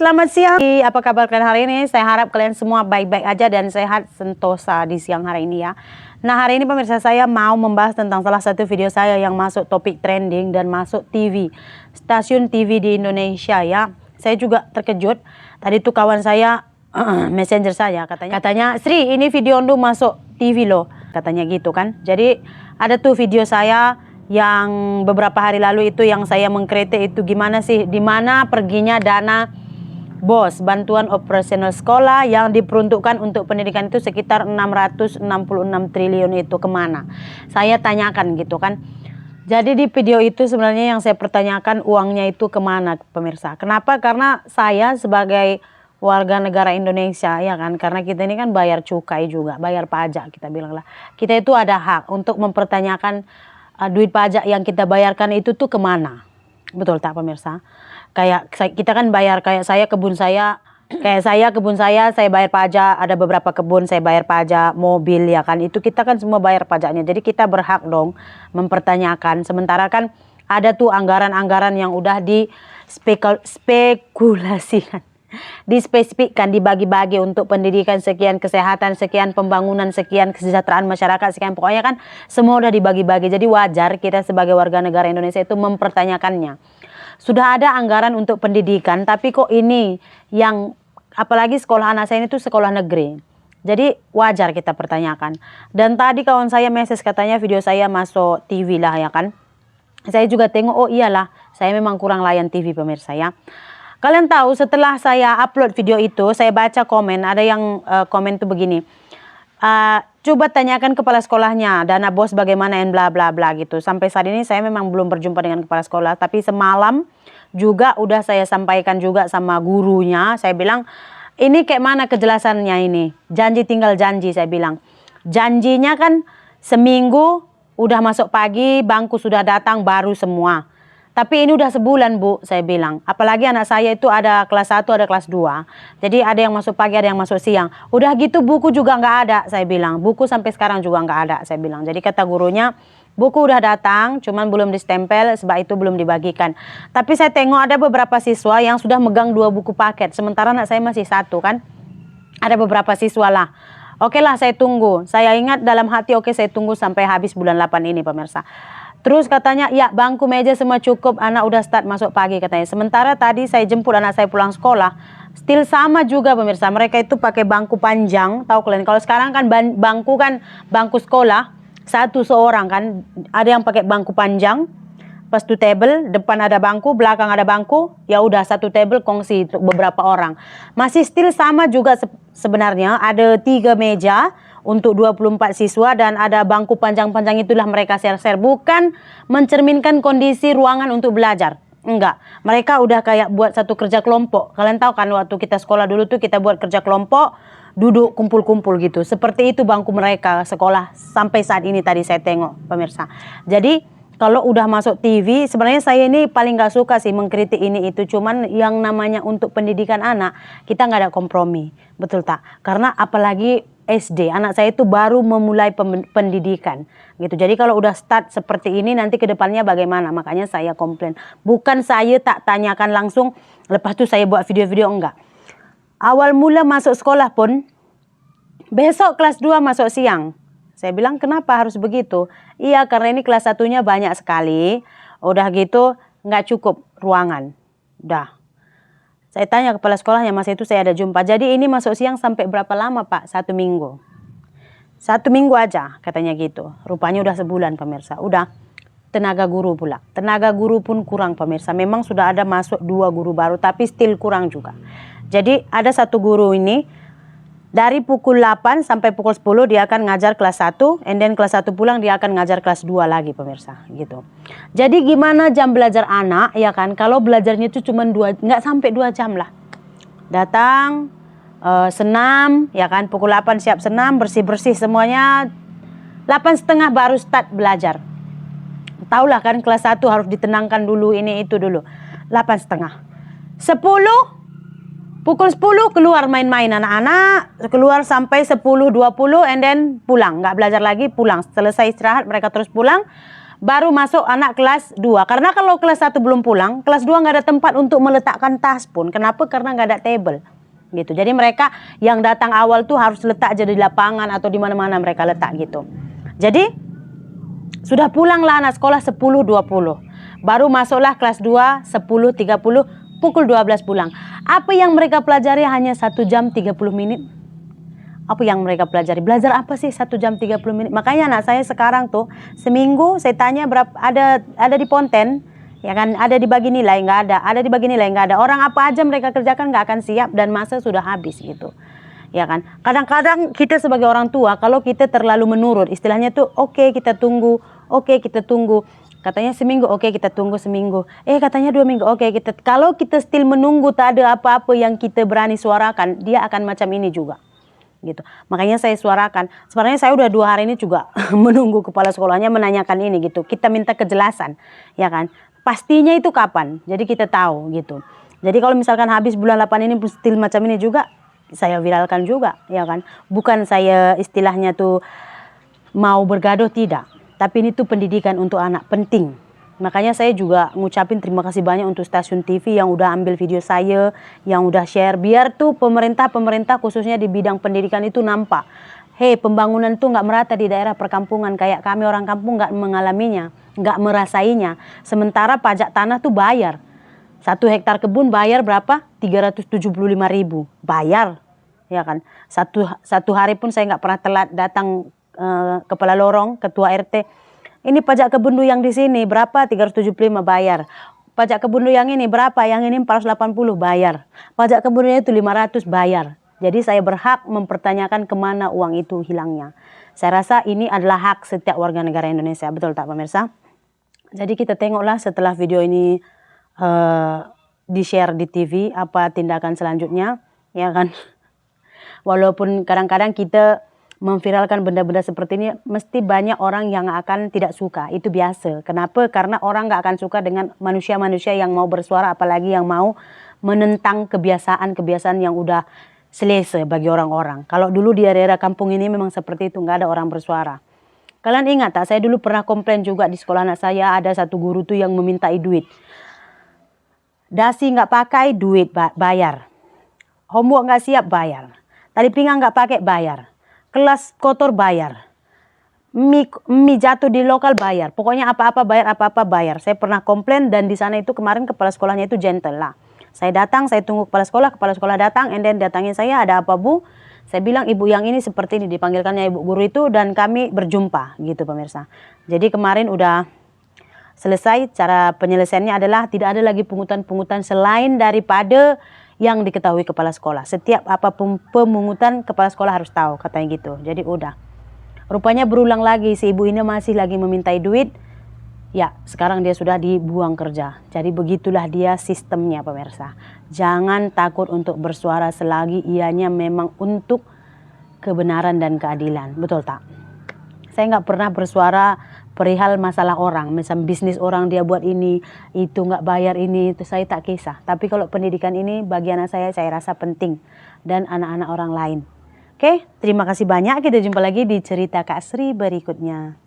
selamat siang. Apa kabar kalian hari ini? Saya harap kalian semua baik-baik aja dan sehat sentosa di siang hari ini ya. Nah, hari ini pemirsa, saya mau membahas tentang salah satu video saya yang masuk topik trending dan masuk TV, stasiun TV di Indonesia ya. Saya juga terkejut. Tadi tuh kawan saya messenger saya katanya Sri, ini video Ndu masuk TV loh, katanya gitu kan. Jadi ada tuh video saya yang beberapa hari lalu itu yang saya mengkritik itu gimana sih, di mana perginya dana BOS, bantuan operasional sekolah yang diperuntukkan untuk pendidikan itu sekitar 666 triliun itu kemana? Saya tanyakan gitu kan. Jadi di video itu sebenarnya yang saya pertanyakan uangnya itu kemana pemirsa. Kenapa? Karena saya sebagai warga negara Indonesia ya kan, karena kita ini kan bayar cukai juga, bayar pajak kita bilang lah. Kita itu ada hak untuk mempertanyakan duit pajak yang kita bayarkan itu tuh kemana, betul tak pemirsa? Kayak kita kan bayar, kayak saya kebun saya, saya bayar pajak, ada beberapa kebun saya bayar pajak, mobil ya kan, itu kita kan semua bayar pajaknya. Jadi kita berhak dong mempertanyakan. Sementara kan ada tuh anggaran-anggaran yang udah dispekulasikan, dispesifikkan, dibagi-bagi untuk pendidikan sekian, kesehatan sekian, pembangunan sekian, kesejahteraan masyarakat sekian, pokoknya kan semua udah dibagi-bagi. Jadi wajar kita sebagai warga negara Indonesia itu mempertanyakannya. Sudah ada anggaran untuk pendidikan, tapi kok ini yang, apalagi sekolah anak saya ini tuh sekolah negeri, jadi wajar kita pertanyakan. Dan tadi kawan saya message katanya video saya masuk TV lah ya kan. Saya juga tengok, oh iyalah, saya memang kurang layan TV pemirsa ya. Kalian tahu setelah saya upload video itu, saya baca komen, ada yang komen tuh begini, coba tanyakan kepala sekolahnya, dana BOS bagaimana, bla bla bla gitu. Sampai saat ini saya memang belum berjumpa dengan kepala sekolah, tapi semalam juga udah saya sampaikan juga sama gurunya. Saya bilang, ini kayak mana kejelasannya ini? Janji tinggal janji, saya bilang. Janjinya kan seminggu udah masuk pagi, bangku sudah datang baru semua. Tapi ini udah sebulan Bu, saya bilang. Apalagi anak saya itu ada kelas 1, ada kelas 2. Jadi ada yang masuk pagi, ada yang masuk siang. Udah gitu buku juga nggak ada, saya bilang. Buku sampai sekarang juga nggak ada, saya bilang. Jadi kata gurunya, buku udah datang, cuman belum distempel, sebab itu belum dibagikan. Tapi saya tengok ada beberapa siswa yang sudah megang 2 buku paket. Sementara anak saya masih 1 kan. Ada beberapa siswa lah. Oke lah, saya tunggu. Saya ingat dalam hati, oke saya tunggu sampai habis bulan 8 ini pemirsa. Terus katanya, ya bangku meja semua cukup, anak udah start masuk pagi katanya. Sementara tadi saya jemput anak saya pulang sekolah, still sama juga pemirsa. Mereka itu pakai bangku panjang, tahu kalian. Kalau sekarang kan bangku kan, bangku sekolah, satu seorang kan. Ada yang pakai bangku panjang, pas tu table, depan ada bangku, belakang ada bangku, ya udah satu table kongsi untuk beberapa orang. Masih still sama juga sebenarnya, ada 3 meja untuk 24 siswa dan ada bangku panjang-panjang, itulah mereka share-share. Bukan mencerminkan kondisi ruangan untuk belajar, enggak. Mereka udah kayak buat satu kerja kelompok. Kalian tahu kan waktu kita sekolah dulu tuh kita buat kerja kelompok, duduk kumpul-kumpul gitu. Seperti itu bangku mereka sekolah sampai saat ini tadi saya tengok pemirsa. Jadi kalau udah masuk TV, sebenarnya saya ini paling gak suka sih mengkritik ini itu. Cuman yang namanya untuk pendidikan anak, kita nggak ada kompromi. Betul tak? Karena apalagi SD, anak saya itu baru memulai pendidikan gitu. Jadi kalau udah start seperti ini, nanti ke depannya bagaimana? Makanya saya komplain. Bukan saya tak tanyakan langsung, lepas itu saya buat video-video, enggak. Awal mula masuk sekolah pun, besok kelas 2 masuk siang. Saya bilang, kenapa harus begitu? Iya, karena ini kelas 1-nya banyak sekali. Udah gitu, nggak cukup ruangan. Udah. Saya tanya kepala sekolahnya, masa itu saya ada jumpa. Jadi ini masuk siang sampai berapa lama Pak? 1 minggu. 1 minggu aja katanya gitu. Rupanya udah sebulan pemirsa. Udah. Tenaga guru pula. Tenaga guru pun kurang pemirsa. Memang sudah ada masuk 2 guru baru, tapi still kurang juga. Jadi ada satu guru ini, dari pukul 8 sampai pukul 10 dia akan ngajar kelas 1, and then kelas 1 pulang dia akan ngajar kelas 2 lagi pemirsa gitu. Jadi gimana jam belajar anak ya kan, kalau belajarnya itu cuma nggak sampai 2 jam lah. Datang, senam ya kan, pukul 8 siap senam, bersih-bersih semuanya, 8:30 baru start belajar. Tahulah kan kelas 1 harus ditenangkan dulu, ini itu dulu. 8:30. 10 Pukul 10 keluar main-main anak-anak, keluar sampai 10:20 and then pulang. Nggak belajar lagi, pulang. Selesai istirahat mereka terus pulang. baru masuk anak kelas 2. Karena kalau kelas 1 belum pulang, kelas 2 nggak ada tempat untuk meletakkan tas pun. Kenapa? Karena nggak ada table. Gitu. Jadi mereka yang datang awal tuh harus letak aja di lapangan atau di mana-mana mereka letak gitu. Jadi sudah pulanglah anak sekolah 10.20. Baru masuklah kelas 2 10.30, pukul 12 pulang. Apa yang mereka pelajari hanya 1 jam 30 menit. Apa yang mereka pelajari? Belajar apa sih 1 jam 30 menit? Makanya anak saya sekarang tuh seminggu saya tanya berapa ada di Ponten, ya kan, ada di bagi nilai nggak ada di bagi nilai nggak ada. Orang apa aja mereka kerjakan nggak akan siap dan masa sudah habis gitu. Ya kan? Kadang-kadang kita sebagai orang tua kalau kita terlalu menurut, istilahnya tuh oke, kita tunggu, kita tunggu. Katanya seminggu, oke, kita tunggu seminggu. Katanya 2 minggu, oke, kita. Kalau kita still menunggu tak ada apa-apa yang kita berani suarakan, dia akan macam ini juga. Gitu. Makanya saya suarakan. Sebenarnya saya udah 2 hari ini juga menunggu kepala sekolahnya menanyakan ini gitu. Kita minta kejelasan, ya kan? Pastinya itu kapan? Jadi kita tahu gitu. Jadi kalau misalkan habis bulan 8 ini still macam ini juga, saya viralkan juga, ya kan? Bukan saya istilahnya tuh mau bergaduh, tidak. Tapi ini tuh pendidikan untuk anak penting. Makanya saya juga ngucapin terima kasih banyak untuk stasiun TV yang udah ambil video saya, yang udah share. Biar tuh pemerintah khususnya di bidang pendidikan itu nampak. Pembangunan tuh nggak merata di daerah perkampungan. Kayak kami orang kampung nggak mengalaminya, nggak merasainya. Sementara pajak tanah tuh bayar. 1 hektar kebun bayar berapa? 375.000. Bayar, ya kan? Satu hari pun saya nggak pernah telat datang kepala lorong, ketua RT. Ini pajak kebun yang di sini berapa? 375 bayar. Pajak kebun yang ini berapa? Yang ini 480 bayar. Pajak kebunnya itu 500 bayar. Jadi saya berhak mempertanyakan kemana uang itu hilangnya. Saya rasa ini adalah hak setiap warga negara Indonesia. Betul tak pemirsa? Jadi kita tengoklah setelah video ini di-share di TV apa tindakan selanjutnya, ya kan? Walaupun kadang-kadang kita memviralkan benda-benda seperti ini, mesti banyak orang yang akan tidak suka. Itu biasa. Kenapa? Karena orang nggak akan suka dengan manusia-manusia yang mau bersuara, apalagi yang mau menentang kebiasaan-kebiasaan yang udah selesai bagi orang-orang. Kalau dulu di daerah kampung ini memang seperti itu, nggak ada orang bersuara. Kalian ingat tak? Saya dulu pernah komplain juga di sekolah anak saya, ada satu guru tuh yang memintai duit. Dasi nggak pakai, duit bayar. Homework nggak siap, bayar. Tali pinggang nggak pakai, bayar. Kelas kotor, bayar. Mie jatuh di lokal, bayar. Pokoknya apa-apa bayar, Saya pernah komplain dan di sana itu kemarin kepala sekolahnya itu gentle lah. Saya datang, saya tunggu kepala sekolah datang, and then datangin saya, ada apa Bu? Saya bilang ibu yang ini seperti ini, dipanggilkannya ibu guru itu dan kami berjumpa gitu pemirsa. Jadi kemarin udah selesai, cara penyelesaiannya adalah tidak ada lagi pungutan-pungutan selain daripada yang diketahui kepala sekolah. Setiap apapun pemungutan kepala sekolah harus tahu, katanya gitu. Jadi udah. Rupanya berulang lagi, si ibu ini masih lagi memintai duit. Ya, sekarang dia sudah dibuang kerja. Jadi begitulah dia sistemnya pemirsa. Jangan takut untuk bersuara selagi ianya memang untuk kebenaran dan keadilan. Betul tak? Saya nggak pernah bersuara perihal masalah orang, misal bisnis orang dia buat ini, itu nggak bayar ini, itu saya tak kisah. Tapi kalau pendidikan ini bagi anak saya rasa penting dan anak-anak orang lain. Oke, terima kasih banyak. Kita jumpa lagi di cerita Kak Sri berikutnya.